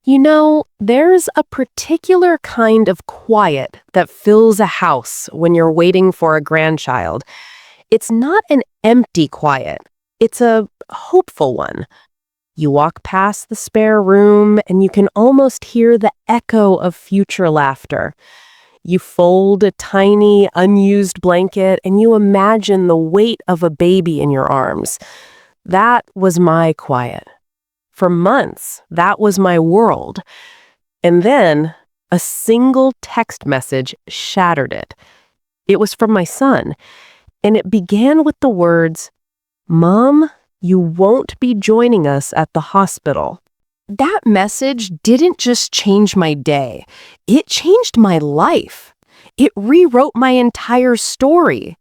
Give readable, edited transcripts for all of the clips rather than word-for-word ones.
There's a particular kind of quiet that fills a house when you're waiting for a grandchild. It's not an empty quiet. It's a hopeful one. You walk past the spare room and you can almost hear the echo of future laughter. You fold a tiny, unused blanket and you imagine the weight of a baby in your arms. That was my quiet. For months, that was my world. And then a single text message shattered it. It was from my son, and it began with the words, "Mom, you won't be joining us at the hospital." That message didn't just change my day. It changed my life. It rewrote my entire story.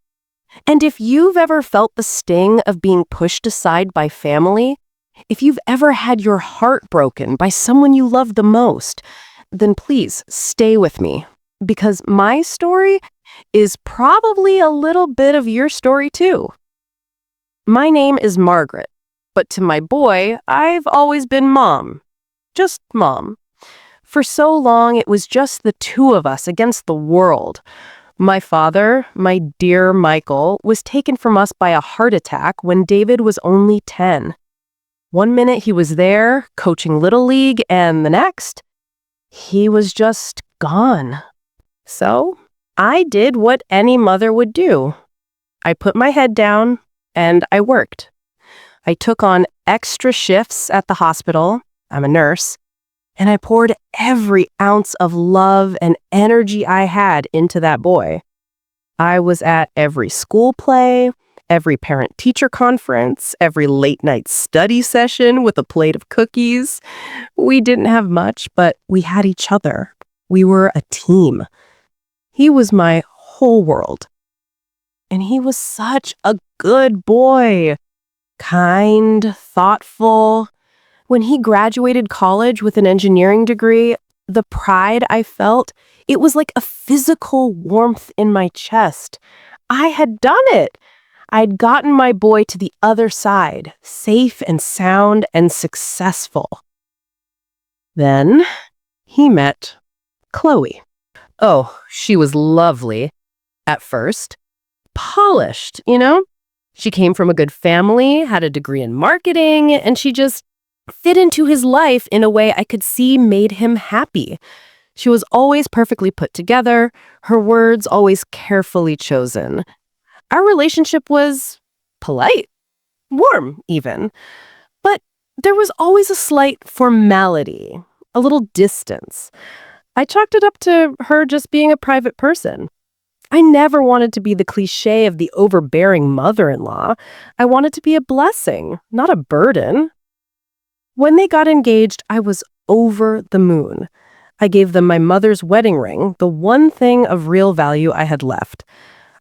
And if you've ever felt the sting of being pushed aside by family, if you've ever had your heart broken by someone you love the most, then please stay with me, because my story is probably a little bit of your story too. My name is Margaret, but to my boy, I've always been Mom. Just Mom. For so long, it was just the two of us against the world. My father, my dear Michael, was taken from us by a heart attack when David was only 10. One minute he was there, coaching Little League, and the next, he was just gone. So I did what any mother would do. I put my head down and I worked. I took on extra shifts at the hospital. I'm a nurse. And I poured every ounce of love and energy I had into that boy. I was at every school play, every parent-teacher conference, every late-night study session with a plate of cookies. We didn't have much, but we had each other. We were a team. He was my whole world. And he was such a good boy. Kind, thoughtful. When he graduated college with an engineering degree, the pride I felt, it was like a physical warmth in my chest. I had done it. I'd gotten my boy to the other side, safe and sound and successful. Then he met Chloe. Oh, she was lovely. At first. Polished, She came from a good family, had a degree in marketing, and she just fit into his life in a way I could see made him happy. She was always perfectly put together, her words always carefully chosen. Our relationship was polite, warm even, but there was always a slight formality, a little distance. I chalked it up to her just being a private person. I never wanted to be the cliché of the overbearing mother-in-law. I wanted to be a blessing, not a burden. When they got engaged, I was over the moon. I gave them my mother's wedding ring, the one thing of real value I had left.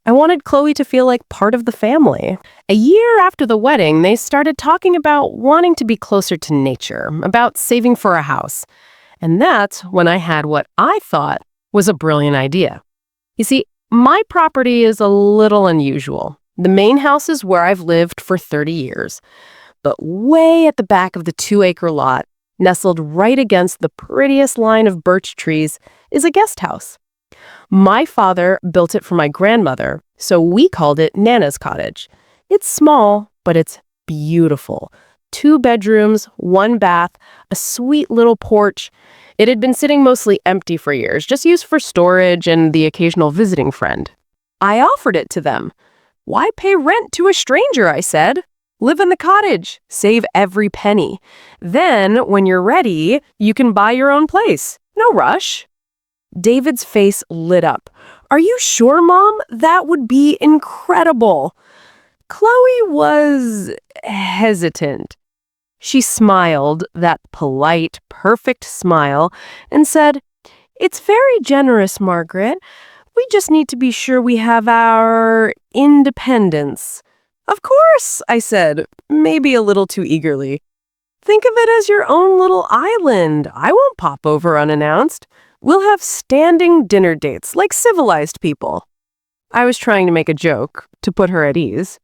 I wanted Chloe to feel like part of the family. A year after the wedding, they started talking about wanting to be closer to nature, about saving for a house. And that's when I had what I thought was a brilliant idea. You see, my property is a little unusual. The main house is where I've lived for 30 years. But way at the back of the 2-acre lot, nestled right against the prettiest line of birch trees, is a guest house. My father built it for my grandmother, so we called it Nana's Cottage. It's small, but it's beautiful. 2 bedrooms, 1 bath, a sweet little porch. It had been sitting mostly empty for years, just used for storage and the occasional visiting friend. I offered it to them. "Why pay rent to a stranger?" I said. "Live in the cottage, save every penny. Then, when you're ready, you can buy your own place. No rush." David's face lit up. "Are you sure, Mom? That would be incredible." Chloe was hesitant. She smiled, that polite, perfect smile, and said, "It's very generous, Margaret. We just need to be sure we have our independence." "Of course," I said, maybe a little too eagerly. "Think of it as your own little island. I won't pop over unannounced. We'll have standing dinner dates like civilized people." I was trying to make a joke to put her at ease.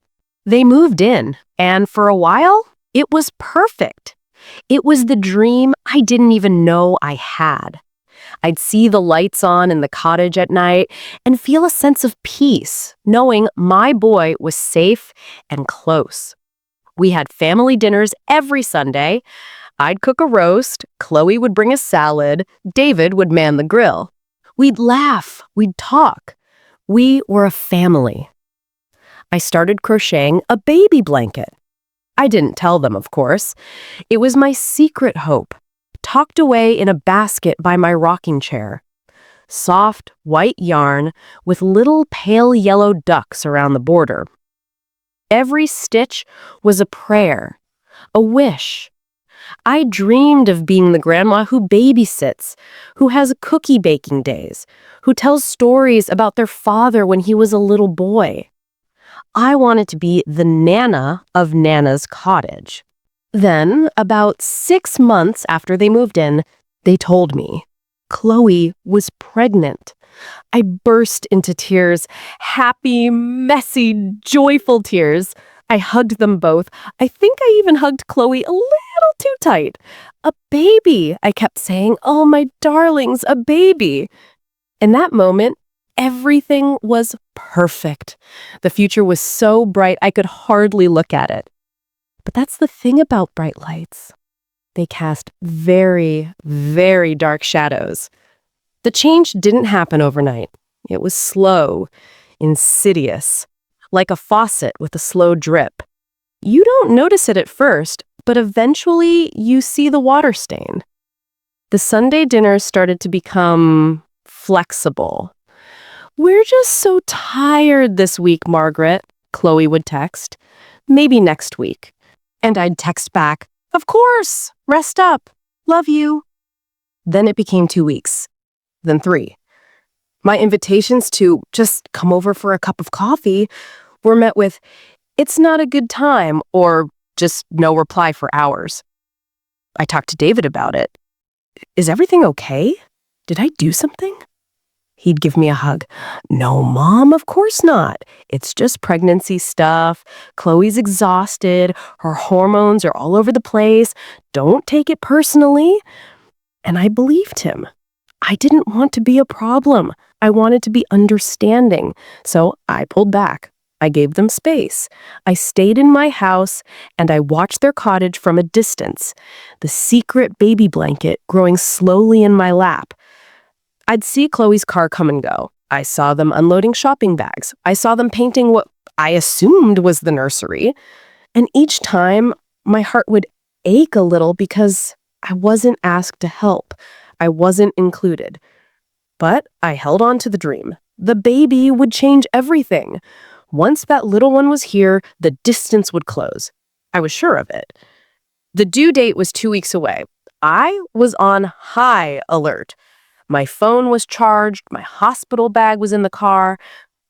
They moved in, and for a while, it was perfect. It was the dream I didn't even know I had. I'd see the lights on in the cottage at night and feel a sense of peace, knowing my boy was safe and close. We had family dinners every Sunday. I'd cook a roast, Chloe would bring a salad, David would man the grill. We'd laugh, we'd talk. We were a family. I started crocheting a baby blanket. I didn't tell them, of course. It was my secret hope, tucked away in a basket by my rocking chair. Soft, white yarn with little pale yellow ducks around the border. Every stitch was a prayer, a wish. I dreamed of being the grandma who babysits, who has cookie baking days, who tells stories about their father when he was a little boy. I wanted to be the Nana of Nana's cottage. Then, about 6 months after they moved in, they told me Chloe was pregnant. I burst into tears, happy, messy, joyful tears. I hugged them both. I think I even hugged Chloe a little too tight. A baby, I kept saying. Oh, my darlings, a baby. In that moment, everything was perfect. The future was so bright I could hardly look at it. But that's the thing about bright lights. They cast very, very dark shadows. The change didn't happen overnight. It was slow, insidious, like a faucet with a slow drip. You don't notice it at first, but eventually you see the water stain. The Sunday dinners started to become flexible. "We're just so tired this week, Margaret," Chloe would text. "Maybe next week." And I'd text back, "Of course, rest up, love you." Then it became 2 weeks, then 3. My invitations to just come over for a cup of coffee were met with, "It's not a good time," or just no reply for hours. I talked to David about it. "Is everything okay? Did I do something?" He'd give me a hug. "No, Mom, of course not. It's just pregnancy stuff. Chloe's exhausted. Her hormones are all over the place. Don't take it personally." And I believed him. I didn't want to be a problem. I wanted to be understanding. So I pulled back. I gave them space. I stayed in my house, and I watched their cottage from a distance, the secret baby blanket growing slowly in my lap. I'd see Chloe's car come and go. I saw them unloading shopping bags. I saw them painting what I assumed was the nursery. And each time, my heart would ache a little because I wasn't asked to help. I wasn't included. But I held on to the dream. The baby would change everything. Once that little one was here, the distance would close. I was sure of it. The due date was 2 weeks away. I was on high alert. My phone was charged, my hospital bag was in the car.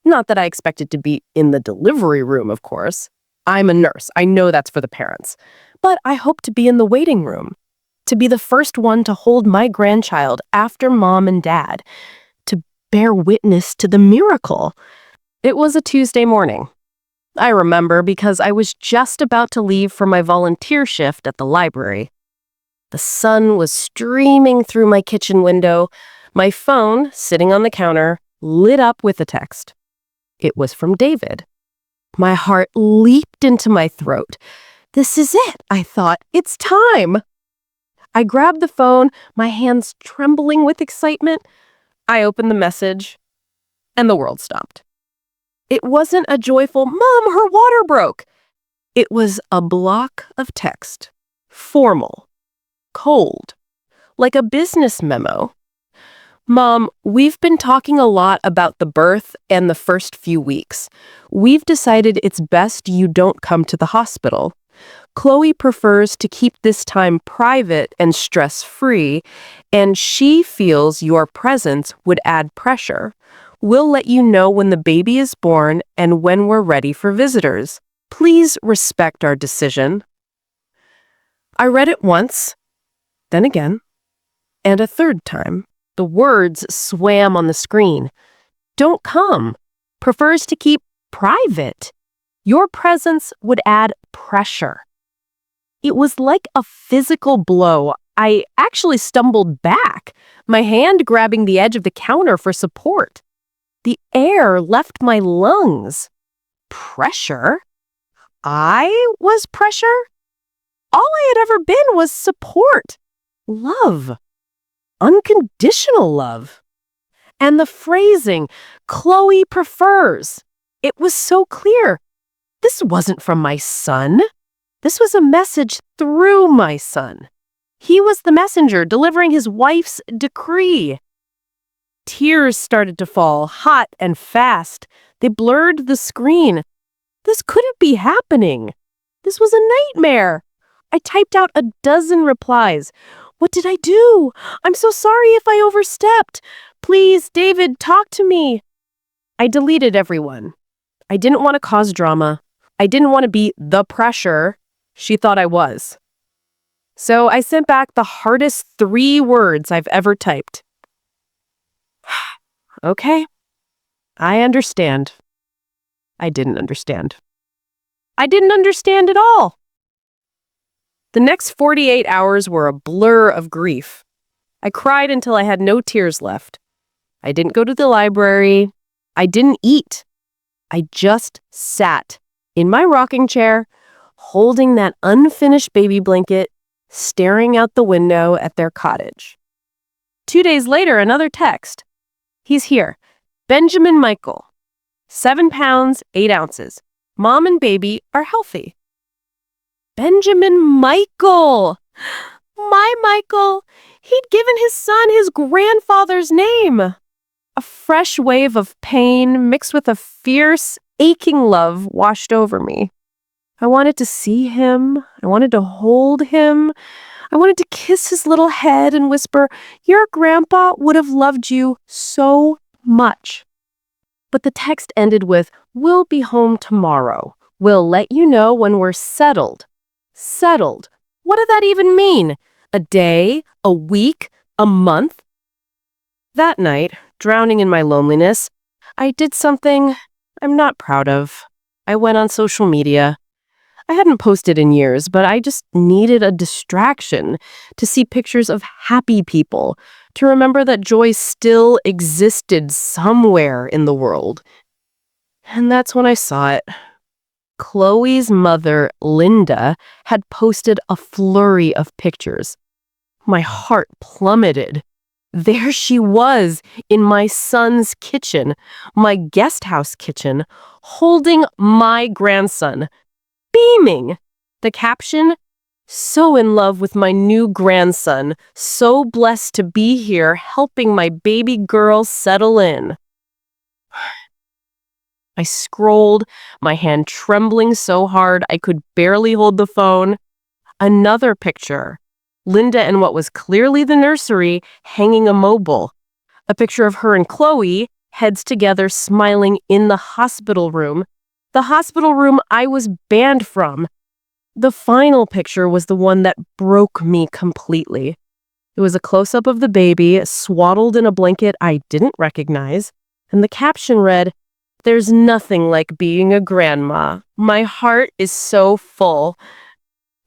Not that I expected to be in the delivery room, of course. I'm a nurse. I know that's for the parents. But I hoped to be in the waiting room, to be the first one to hold my grandchild after Mom and Dad, to bear witness to the miracle. It was a Tuesday morning. I remember because I was just about to leave for my volunteer shift at the library. The sun was streaming through my kitchen window. My phone, sitting on the counter, lit up with a text. It was from David. My heart leaped into my throat. This is it, I thought. It's time. I grabbed the phone, my hands trembling with excitement. I opened the message, and the world stopped. It wasn't a joyful, "Mom, her water broke." It was a block of text, formal, cold, like a business memo. "Mom, we've been talking a lot about the birth and the first few weeks. We've decided it's best you don't come to the hospital. Chloe prefers to keep this time private and stress-free, and she feels your presence would add pressure. We'll let you know when the baby is born and when we're ready for visitors. Please respect our decision." I read it once, then again, and a third time. The words swam on the screen. "Don't come. Prefers to keep private. Your presence would add pressure." It was like a physical blow. I actually stumbled back, my hand grabbing the edge of the counter for support. The air left my lungs. Pressure? I was pressure? All I had ever been was support. Love. Unconditional love. And the phrasing, Chloe prefers. It was so clear. This wasn't from my son. This was a message through my son. He was the messenger delivering his wife's decree. Tears started to fall, hot and fast. They blurred the screen. This couldn't be happening. This was a nightmare. I typed out a dozen replies. What did I do? I'm so sorry if I overstepped. Please, David, talk to me. I deleted everyone. I didn't want to cause drama. I didn't want to be the pressure she thought I was. So I sent back the hardest 3 words I've ever typed. Okay, I understand. I didn't understand. I didn't understand at all. The next 48 hours were a blur of grief. I cried until I had no tears left. I didn't go to the library. I didn't eat. I just sat in my rocking chair, holding that unfinished baby blanket, staring out the window at their cottage. 2 days later, another text. He's here. Benjamin Michael. 7 pounds, 8 ounces. Mom and baby are healthy. Benjamin Michael! My Michael! He'd given his son his grandfather's name. A fresh wave of pain mixed with a fierce, aching love washed over me. I wanted to see him. I wanted to hold him. I wanted to kiss his little head and whisper, "Your grandpa would have loved you so much." But the text ended with, "We'll be home tomorrow. We'll let you know when we're settled." Settled. What did that even mean? A day? A week? A month? That night, drowning in my loneliness, I did something I'm not proud of. I went on social media. I hadn't posted in years, but I just needed a distraction to see pictures of happy people, to remember that joy still existed somewhere in the world. And that's when I saw it. Chloe's mother, Linda, had posted a flurry of pictures. My heart plummeted. There she was in my son's kitchen, my guest house kitchen, holding my grandson, beaming. The caption, "So in love with my new grandson, so blessed to be here helping my baby girl settle in." I scrolled, my hand trembling so hard I could barely hold the phone. Another picture. Linda in what was clearly the nursery, hanging immobile. A picture of her and Chloe, heads together, smiling in the hospital room. The hospital room I was banned from. The final picture was the one that broke me completely. It was a close-up of the baby, swaddled in a blanket I didn't recognize, and the caption read, "There's nothing like being a grandma. My heart is so full."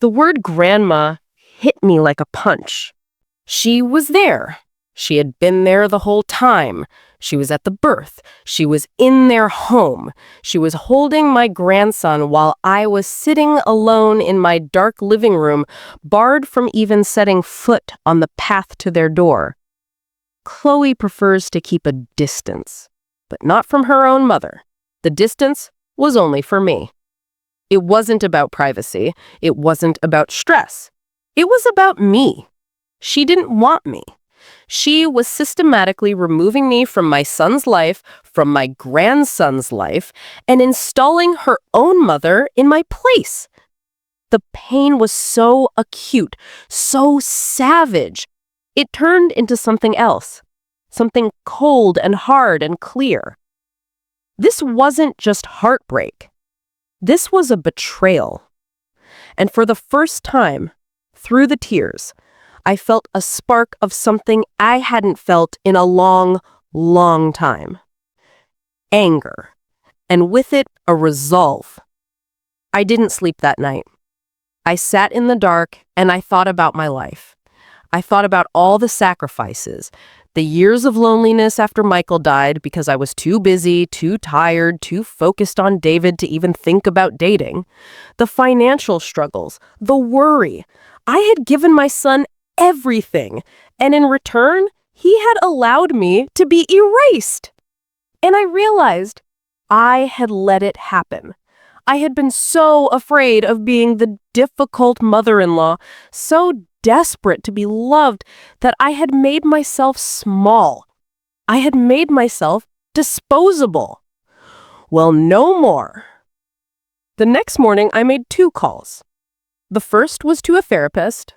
The word grandma hit me like a punch. She was there. She had been there the whole time. She was at the birth. She was in their home. She was holding my grandson while I was sitting alone in my dark living room, barred from even setting foot on the path to their door. Chloe prefers to keep a distance, but not from her own mother. The distance was only for me. It wasn't about privacy. It wasn't about stress. It was about me. She didn't want me. She was systematically removing me from my son's life, from my grandson's life, and installing her own mother in my place. The pain was so acute, so savage. It turned into something else, something cold and hard and clear. This wasn't just heartbreak. This was a betrayal. And for the first time, through the tears, I felt a spark of something I hadn't felt in a long, long time. Anger. And with it, a resolve. I didn't sleep that night. I sat in the dark and I thought about my life. I thought about all the sacrifices, the years of loneliness after Michael died because I was too busy, too tired, too focused on David to even think about dating, the financial struggles, the worry. I had given my son everything, and in return, he had allowed me to be erased. And I realized I had let it happen. I had been so afraid of being the difficult mother-in-law, so desperate to be loved, that I had made myself small. I had made myself disposable. Well, no more. The next morning, I made 2 calls. The first was to a therapist.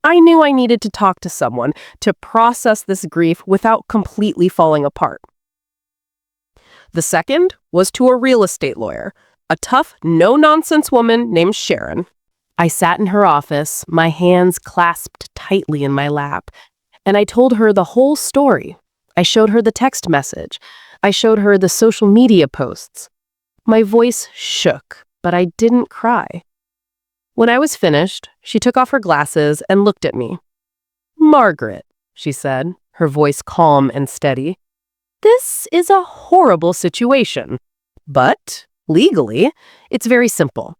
I knew I needed to talk to someone to process this grief without completely falling apart. The second was to a real estate lawyer, a tough, no-nonsense woman named Sharon. I sat in her office, my hands clasped tightly in my lap, and I told her the whole story. I showed her the text message. I showed her the social media posts. My voice shook, but I didn't cry. When I was finished, she took off her glasses and looked at me. "Margaret," she said, her voice calm and steady, "this is a horrible situation, but legally, it's very simple.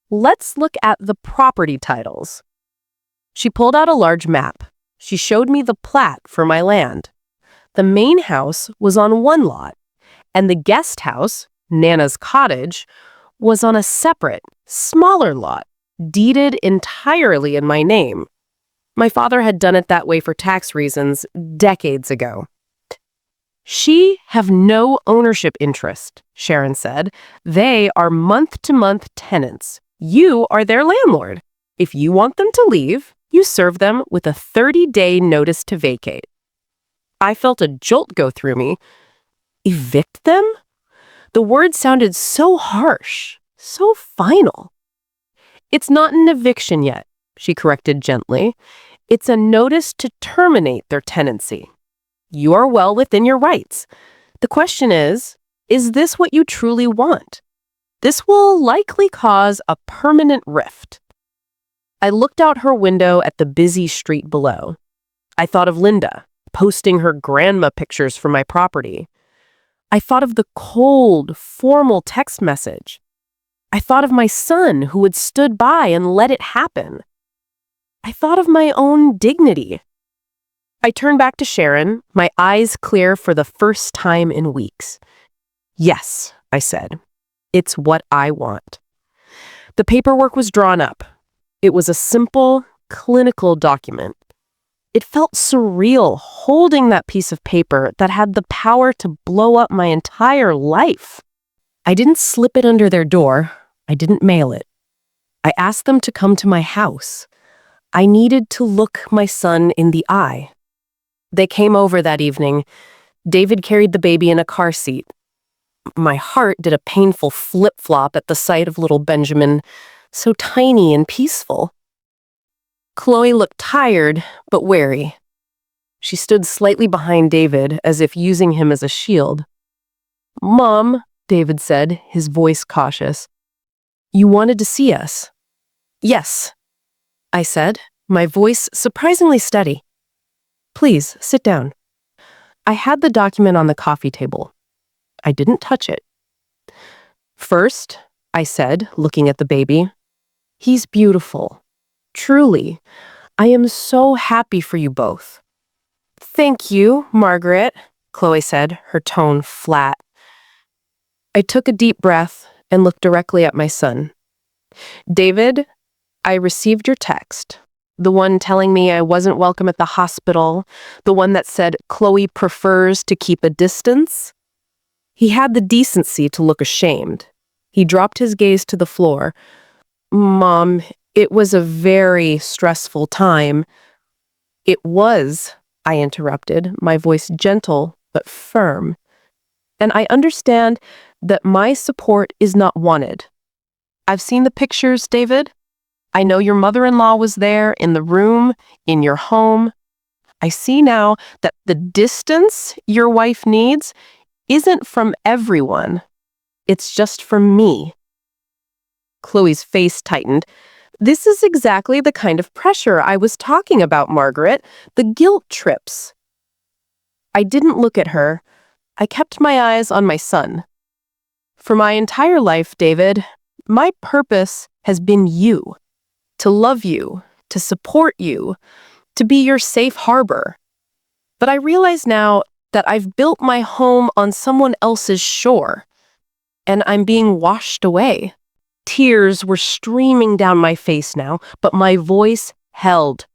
Let's look at the property titles." She pulled out a large map. She showed me the plat for my land. The main house was on one lot, and the guest house, Nana's cottage, was on a separate, smaller lot, deeded entirely in my name. My father had done it that way for tax reasons decades ago. "She have no ownership interest," Sharon said. "They are month-to-month tenants. You are their landlord. If you want them to leave, you serve them with a 30-day notice to vacate." I felt a jolt go through me. Evict them? The word sounded so harsh, so final. "It's not an eviction yet," she corrected gently. "It's a notice to terminate their tenancy. You are well within your rights. The question is this what you truly want? This will likely cause a permanent rift." I looked out her window at the busy street below. I thought of Linda, posting her grandma pictures from my property. I thought of the cold, formal text message. I thought of my son who had stood by and let it happen. I thought of my own dignity. I turned back to Sharon, my eyes clear for the first time in weeks. "Yes," I said. "It's what I want." The paperwork was drawn up. It was a simple, clinical document. It felt surreal holding that piece of paper that had the power to blow up my entire life. I didn't slip it under their door. I didn't mail it. I asked them to come to my house. I needed to look my son in the eye. They came over that evening. David carried the baby in a car seat. My heart did a painful flip-flop at the sight of little Benjamin, so tiny and peaceful. Chloe looked tired, but wary. She stood slightly behind David, as if using him as a shield. "Mom," David said, his voice cautious, "you wanted to see us." "Yes," I said, my voice surprisingly steady. "Please, sit down." I had the document on the coffee table. I didn't touch it. "First," I said, looking at the baby, "he's beautiful. Truly, I am so happy for you both." "Thank you, Margaret," Chloe said, her tone flat. I took a deep breath and looked directly at my son. "David, I received your text. The one telling me I wasn't welcome at the hospital, the one that said Chloe prefers to keep a distance." He had the decency to look ashamed. He dropped his gaze to the floor. "Mom, it was a very stressful time." "It was," I interrupted, my voice gentle but firm. "And I understand that my support is not wanted. I've seen the pictures, David. I know your mother-in-law was there in the room, in your home. I see now that the distance your wife needs isn't from everyone. It's just from me." Chloe's face tightened. This is exactly the kind of pressure I was talking about, Margaret. The guilt trips. I didn't look at her. I kept my eyes on my son. For my entire life, David, my purpose has been you. To love you, to support you, to be your safe harbor. But I realize now that I've built my home on someone else's shore, and I'm being washed away. Tears were streaming down my face now, but my voice held.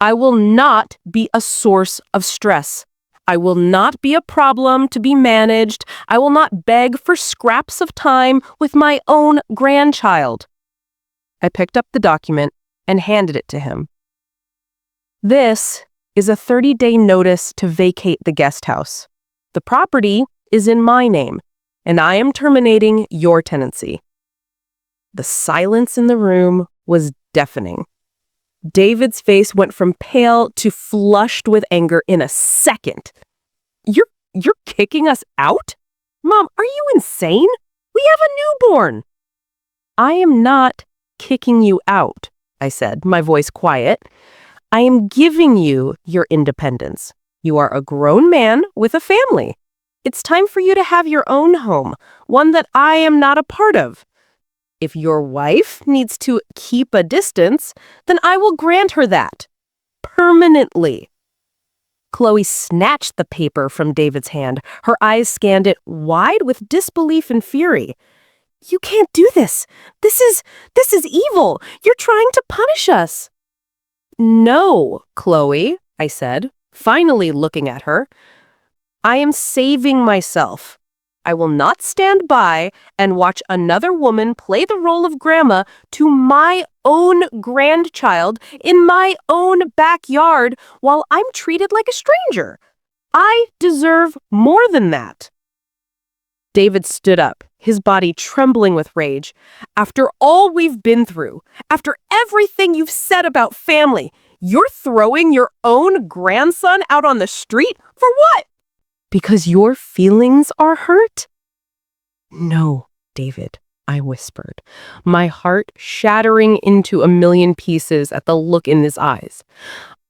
I will not be a source of stress. I will not be a problem to be managed. I will not beg for scraps of time with my own grandchild. I picked up the document and handed it to him. This is a 30-day notice to vacate the guest house. The property is in my name, and I am terminating your tenancy. The silence in the room was deafening. David's face went from pale to flushed with anger in a second. You're kicking us out? Mom, are you insane? We have a newborn. I am not kicking you out, I said, my voice quiet. I am giving you your independence. You are a grown man with a family. It's time for you to have your own home, one that I am not a part of. If your wife needs to keep a distance, then I will grant her that. Permanently. Chloe snatched the paper from David's hand. Her eyes scanned it wide with disbelief and fury. You can't do this. This is evil. You're trying to punish us. No, Chloe, I said, finally looking at her. I am saving myself. I will not stand by and watch another woman play the role of grandma to my own grandchild in my own backyard while I'm treated like a stranger. I deserve more than that. David stood up, his body trembling with rage. After all we've been through, after everything you've said about family, you're throwing your own grandson out on the street? For what? Because your feelings are hurt? No, David, I whispered, my heart shattering into a million pieces at the look in his eyes.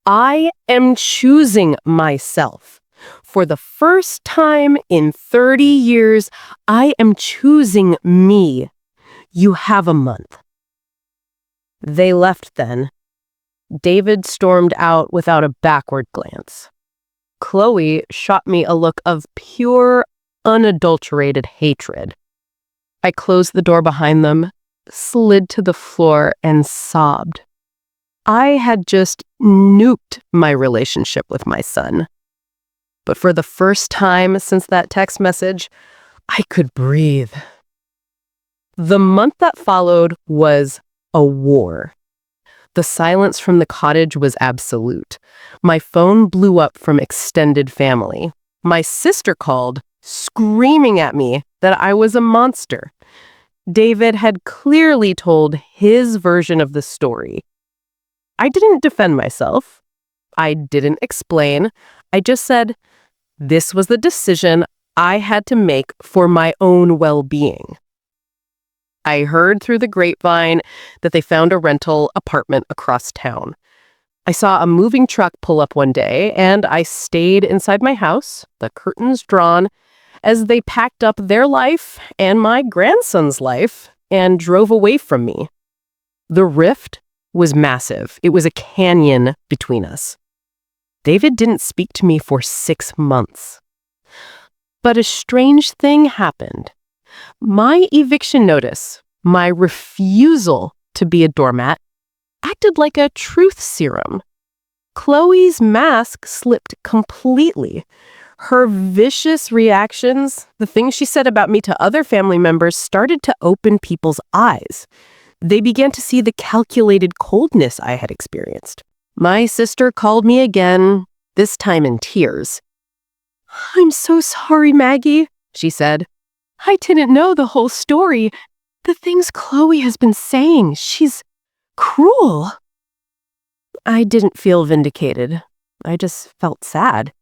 I am choosing myself. For the first time in 30 years, I am choosing me. You have a month. They left then. David stormed out without a backward glance. Chloe shot me a look of pure, unadulterated hatred. I closed the door behind them, slid to the floor, and sobbed. I had just nuked my relationship with my son. But for the first time since that text message, I could breathe. The month that followed was a war. The silence from the cottage was absolute. My phone blew up from extended family. My sister called, screaming at me that I was a monster. David had clearly told his version of the story. I didn't defend myself. I didn't explain. I just said, this was the decision I had to make for my own well-being. I heard through the grapevine that they found a rental apartment across town. I saw a moving truck pull up one day, and I stayed inside my house, the curtains drawn, as they packed up their life and my grandson's life and drove away from me. The rift was massive. It was a canyon between us. David didn't speak to me for 6 months. But a strange thing happened. My eviction notice, my refusal to be a doormat, acted like a truth serum. Chloe's mask slipped completely. Her vicious reactions, the things she said about me to other family members, started to open people's eyes. They began to see the calculated coldness I had experienced. My sister called me again, this time in tears. I'm so sorry, Maggie, she said. I didn't know the whole story. The things Chloe has been saying, she's cruel. I didn't feel vindicated. I just felt sad.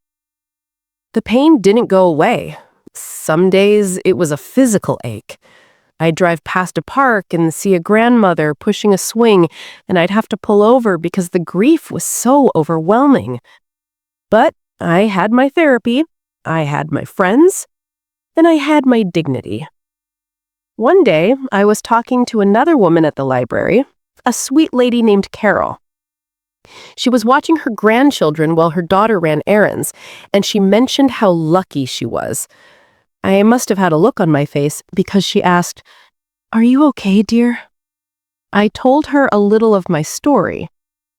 The pain didn't go away. Some days it was a physical ache. I'd drive past a park and see a grandmother pushing a swing, and I'd have to pull over because the grief was so overwhelming. But I had my therapy, I had my friends, and I had my dignity. One day, I was talking to another woman at the library, a sweet lady named Carol. She was watching her grandchildren while her daughter ran errands, and she mentioned how lucky she was. I must have had a look on my face because she asked, "Are you okay, dear?" I told her a little of my story,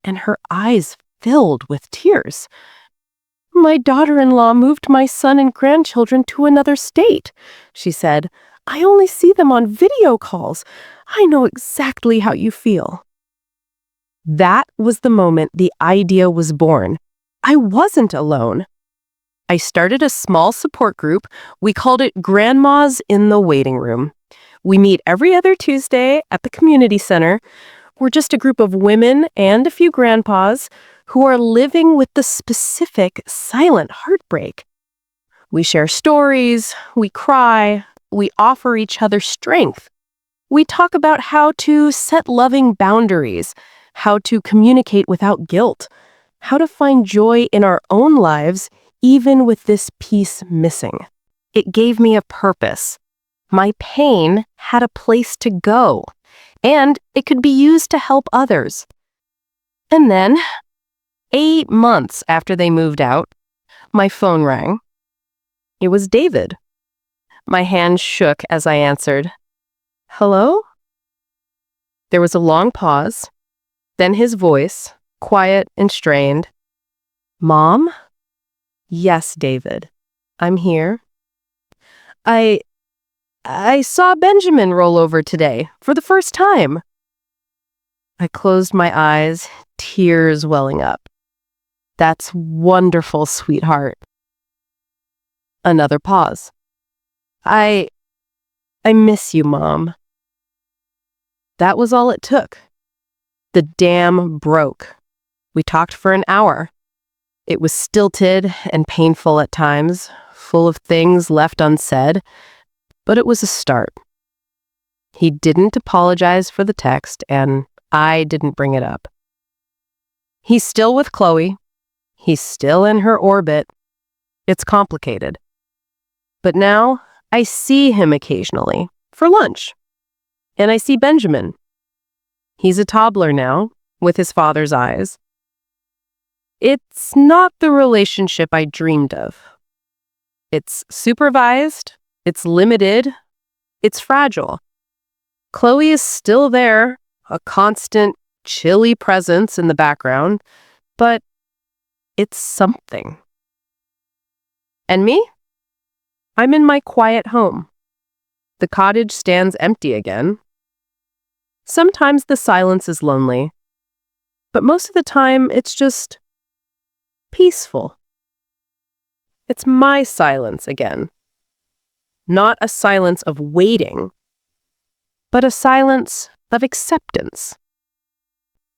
and her eyes filled with tears. "My daughter-in-law moved my son and grandchildren to another state," she said. "I only see them on video calls. I know exactly how you feel." That was the moment the idea was born. I wasn't alone. I started a small support group. We called it Grandmas in the Waiting Room. We meet every other Tuesday at the community center. We're just a group of women and a few grandpas who are living with the specific silent heartbreak. We share stories, we cry, we offer each other strength. We talk about how to set loving boundaries, how to communicate without guilt, how to find joy in our own lives even with this piece missing. It gave me a purpose. My pain had a place to go, and it could be used to help others. And then, 8 months after they moved out, my phone rang. It was David. My hand shook as I answered. "Hello?" There was a long pause, then his voice, quiet and strained. "Mom?" "Yes, David. I'm here." I saw Benjamin roll over today, for the first time." I closed my eyes, tears welling up. "That's wonderful, sweetheart." Another pause. I miss you, Mom." That was all it took. The dam broke. We talked for an hour. It was stilted and painful at times, full of things left unsaid, but it was a start. He didn't apologize for the text, and I didn't bring it up. He's still with Chloe. He's still in her orbit. It's complicated. But now I see him occasionally, for lunch. And I see Benjamin. He's a toddler now, with his father's eyes. It's not the relationship I dreamed of. It's supervised, it's limited, it's fragile. Chloe is still there, a constant, chilly presence in the background, but it's something. And me? I'm in my quiet home. The cottage stands empty again. Sometimes the silence is lonely, but most of the time it's just peaceful. It's my silence again. Not a silence of waiting, but a silence of acceptance.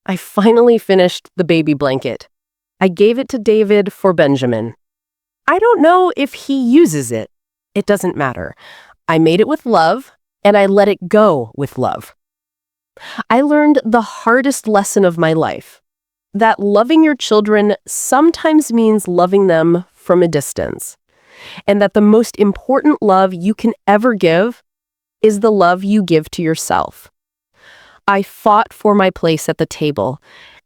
I finally finished the baby blanket. I gave it to David for Benjamin. I don't know if he uses it. It doesn't matter. I made it with love, and I let it go with love. I learned the hardest lesson of my life, that loving your children sometimes means loving them from a distance, and that the most important love you can ever give is the love you give to yourself. I fought for my place at the table,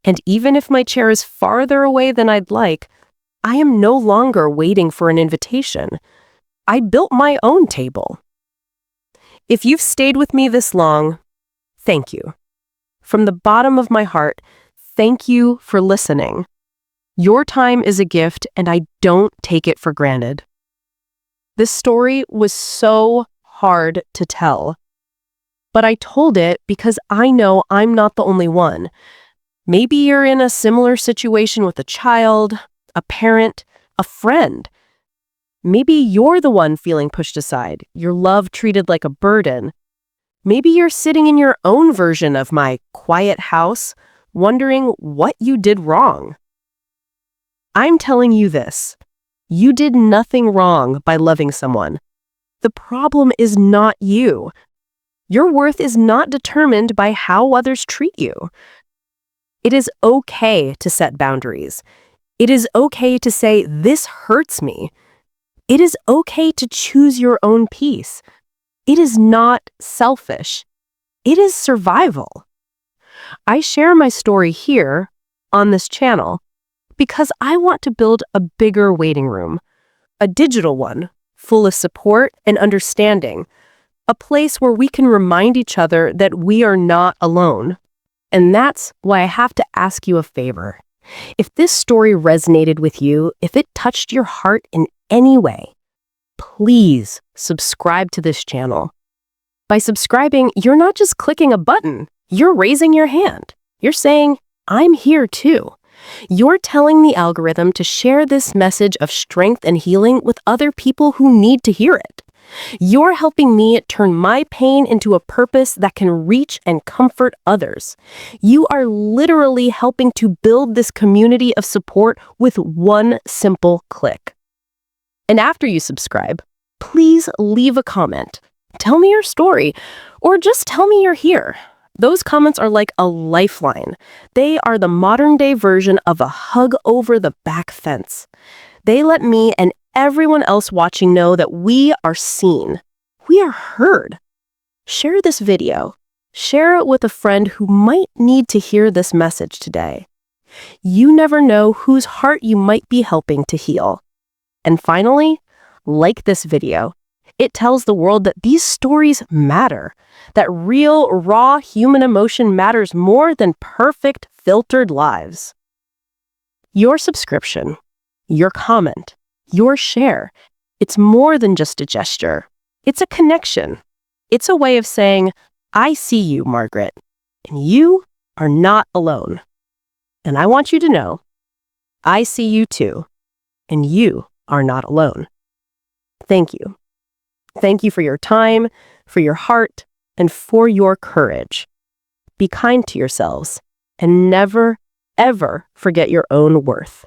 and even if my chair is farther away than I'd like, I am no longer waiting for an invitation. I built my own table. If you've stayed with me this long, thank you. From the bottom of my heart, thank you for listening. Your time is a gift, and I don't take it for granted. This story was so hard to tell, but I told it because I know I'm not the only one. Maybe you're in a similar situation with a child, a parent, a friend. Maybe you're the one feeling pushed aside, your love treated like a burden. Maybe you're sitting in your own version of my quiet house, wondering what you did wrong. I'm telling you this. You did nothing wrong by loving someone. The problem is not you. Your worth is not determined by how others treat you. It is okay to set boundaries. It is okay to say, "This hurts me." It is okay to choose your own peace. It is not selfish. It is survival. I share my story here on this channel because I want to build a bigger waiting room, a digital one, full of support and understanding, a place where we can remind each other that we are not alone. And that's why I have to ask you a favor. If this story resonated with you, if it touched your heart in any way, please subscribe to this channel. By subscribing, you're not just clicking a button, you're raising your hand. You're saying, "I'm here too." You're telling the algorithm to share this message of strength and healing with other people who need to hear it. You're helping me turn my pain into a purpose that can reach and comfort others. You are literally helping to build this community of support with one simple click. And after you subscribe, please leave a comment. Tell me your story, or just tell me you're here. Those comments are like a lifeline. They are the modern-day version of a hug over the back fence. They let me and everyone else watching know that we are seen. We are heard. Share this video. Share it with a friend who might need to hear this message today. You never know whose heart you might be helping to heal. And finally, like this video. It tells the world that these stories matter, that real, raw human emotion matters more than perfect, filtered lives. Your subscription, your comment, your share, it's more than just a gesture. It's a connection. It's a way of saying, "I see you, Margaret, and you are not alone." And I want you to know, I see you too, and you are not alone. Thank you. Thank you for your time, for your heart, and for your courage. Be kind to yourselves, and never, ever forget your own worth.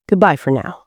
Goodbye for now.